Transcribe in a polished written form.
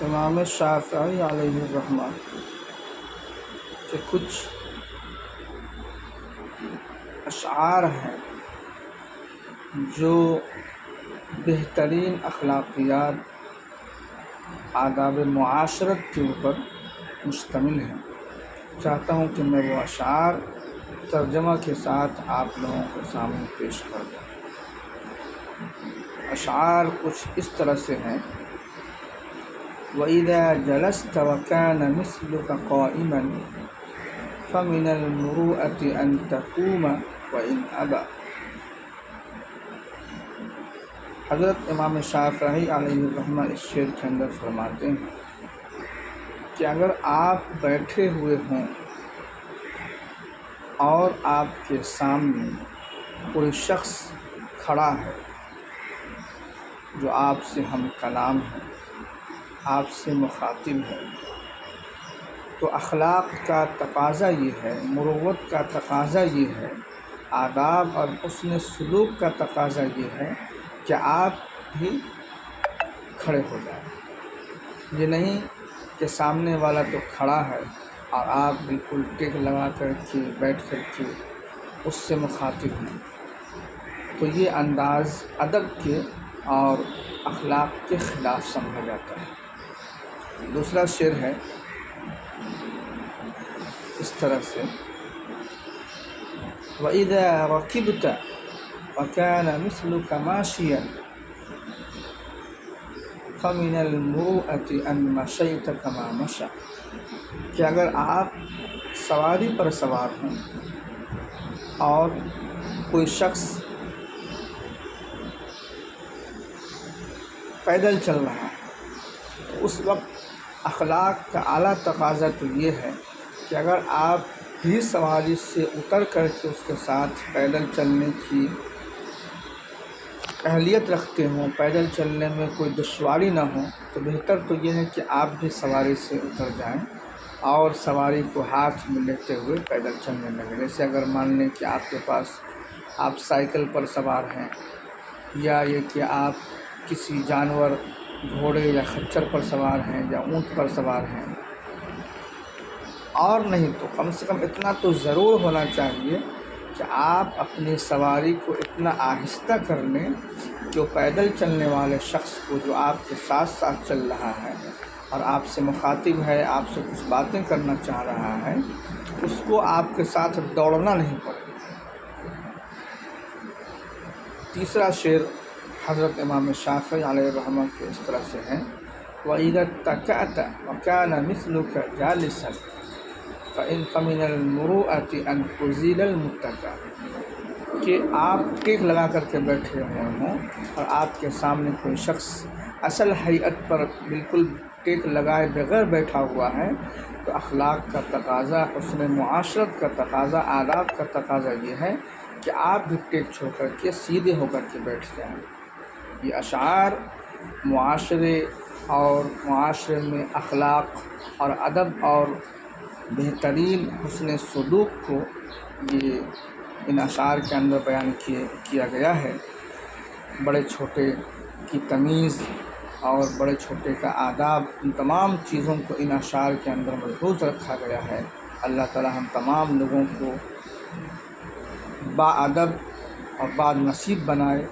امام شافعی علیہ الرحمہ کے کچھ اشعار ہیں جو بہترین اخلاقیات، آداب معاشرت کے اوپر مشتمل ہیں۔ چاہتا ہوں کہ میں وہ اشعار ترجمہ کے ساتھ آپ لوگوں کے سامنے پیش کر دوں۔ اشعار کچھ اس طرح سے ہیں: وَإِذَا جَلَسْتَ وَكَانَ مِثْلُكَ قَائِمًا فَمِنَ الْمُرُوءَةِ أَن تَقُومَ وَإِنْ أَبَى۔ حضرت امام شافعی علیہ الرحمہ اس شعر کے اندر فرماتے ہیں کہ اگر آپ بیٹھے ہوئے ہوں اور آپ کے سامنے کوئی شخص کھڑا ہے جو آپ سے ہم کلام ہے، آپ سے مخاطب ہے، تو اخلاق کا تقاضا یہ ہے، مروت کا تقاضا یہ ہے، آداب اور حسن سلوک کا تقاضا یہ ہے کہ آپ بھی کھڑے ہو جائیں۔ یہ نہیں کہ سامنے والا تو کھڑا ہے اور آپ بالکل ٹیک لگا کر کے بیٹھ کر کے اس سے مخاطب ہیں، تو یہ انداز ادب کے اور اخلاق کے خلاف سمجھا جاتا ہے۔ دوسرا شعر ہے اس طرح سے: وَإِذَا رَكِبْتَ وَكَانَ مِثْلُكَ مَاشِيًا فَمِنَ الْمُرُوءَةِ أَن مَشَيْتَ كَمَا مَشَى۔ کہ اگر آپ سواری پر سوار ہوں اور کوئی شخص پیدل چل رہا ہے، تو اس وقت اخلاق کا اعلیٰ تقاضا تو یہ ہے کہ اگر آپ بھی سواری سے اتر کر کے اس کے ساتھ پیدل چلنے کی اہلیت رکھتے ہوں، پیدل چلنے میں کوئی دشواری نہ ہو، تو بہتر تو یہ ہے کہ آپ بھی سواری سے اتر جائیں اور سواری کو ہاتھ میں لیتے ہوئے پیدل چلنے لگیں۔ جیسے اگر مان لیں کہ آپ کے پاس آپ سائیکل پر سوار ہیں، یا یہ کہ آپ کسی جانور گھوڑے یا خچر پر سوار ہیں یا اونٹ پر سوار ہیں، اور نہیں تو کم سے کم اتنا تو ضرور ہونا چاہیے کہ آپ اپنی سواری کو اتنا آہستہ کر لیں کہ وہ پیدل چلنے والے شخص کو جو آپ کے ساتھ ساتھ چل رہا ہے اور آپ سے مخاطب ہے، آپ سے کچھ باتیں کرنا چاہ رہا ہے، اس کو آپ کے ساتھ دوڑنا نہیں پڑے۔ تیسرا شعر حضرت امام شافعی علیہ الرحمہ کے اس طرح سے ہیں: وَإِذَا اتَّكَأْتَ وَكَانَ مِثْلُكَ جَالِسًا فَمِنَ الْمُرُوءَةِ أَن تُزِيلَ الْمُتَّكَأَ۔ کہ آپ ٹیک لگا کر کے بیٹھے ہوئے ہوں اور آپ کے سامنے کوئی شخص اصل ہیئت پر بالکل ٹیک لگائے بغیر بیٹھا ہوا ہے، تو اخلاق کا تقاضا، حسن معاشرت کا تقاضا، آداب کا تقاضا یہ ہے کہ آپ بھی ٹیک چھوڑ کر کے سیدھے ہو کر کے بیٹھ جائیں۔ یہ اشعار معاشرے میں اخلاق اور ادب اور بہترین حسن سلوک کو یہ ان اشعار کے اندر بیان کیا گیا ہے۔ بڑے چھوٹے کی تمیز اور بڑے چھوٹے کا آداب، ان تمام چیزوں کو ان اشعار کے اندر ملحوظ رکھا گیا ہے۔ اللہ تعالی ہم تمام لوگوں کو با ادب اور با نصیب بنائے۔